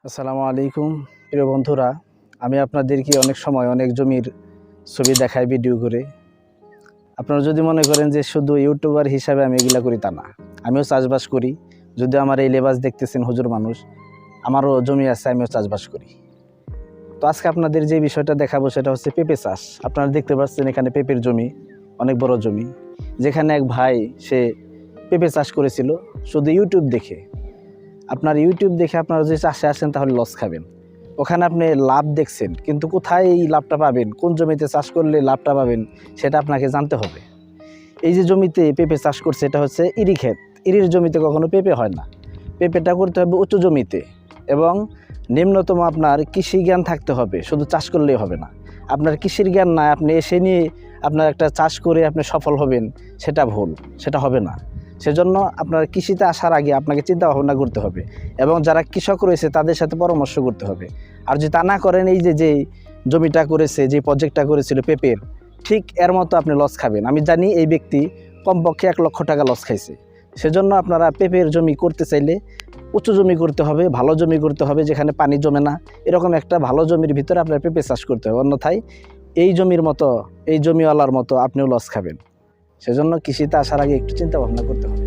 আসসালামু আলাইকুম প্রিয় বন্ধুরা, আমি আপনাদেরকে অনেক সময় অনেক জমির ছবি দেখাই ভিডিও করে। আপনারা যদি মনে করেন যে শুধু ইউটিউবার হিসাবে আমি এগুলা করি, তা না। আমিও চাষবাস করি। যদি আমার এই লেবাস দেখতেছেন হুজুর মানুষ, আমারও জমি আছে, আমিও চাষবাস করি। তো আজকে আপনাদের যে বিষয়টা দেখাবো সেটা হচ্ছে পেঁপে চাষ। আপনারা দেখতে পাচ্ছেন এখানে পেঁপের জমি, অনেক বড় জমি, যেখানে এক ভাই সে পেঁপে চাষ করেছিল শুধু ইউটিউব দেখে। আপনার ইউটিউব দেখে আপনারা যদি চাষে আসেন তাহলে লস খাবেন। ওখানে আপনি লাভ দেখছেন, কিন্তু কোথায় এই লাভটা পাবেন, কোন জমিতে চাষ করলে লাভটা পাবেন সেটা আপনাকে জানতে হবে। এই যে জমিতে পেঁপে চাষ করছে এটা হচ্ছে ইরি ক্ষেত। ইরির জমিতে কখনো পেঁপে হয় না। পেঁপেটা করতে হবে উঁচু জমিতে, এবং নিম্নতম আপনার কৃষি জ্ঞান থাকতে হবে। শুধু চাষ করলেই হবে না। আপনার কৃষির জ্ঞান নাই, আপনি এসে নিয়ে আপনার একটা চাষ করে আপনি সফল হবেন, সেটা ভুল, সেটা হবে না। সেজন্য আপনার কৃষিতে আসার আগে আপনাকে চিন্তা ভাবনা করতে হবে, এবং যারা কৃষক রয়েছে তাদের সাথে পরামর্শ করতে হবে। আর যদি তা না করেন, এই যে জমিটা করেছে, যে প্রজেক্টটা করেছিল পেঁপের, ঠিক এর মতো আপনি লস খাবেন। আমি জানি এই ব্যক্তি কমপক্ষে 1 লক্ষ টাকা লস খাইছে। সেজন্য আপনারা পেঁপের জমি করতে চাইলে উঁচু জমি করতে হবে, ভালো জমি করতে হবে, যেখানে পানি জমে না। এরকম একটা ভালো জমির ভিতরে আপনার পেঁপে চাষ করতে হবে, অন্যথায় এই জমির মতো, এই জমিওয়ালার মতো আপনিও লস খাবেন। সেজন্য কৃষিতে আসার আগে একটু চিন্তা ভাবনা করতে হবে।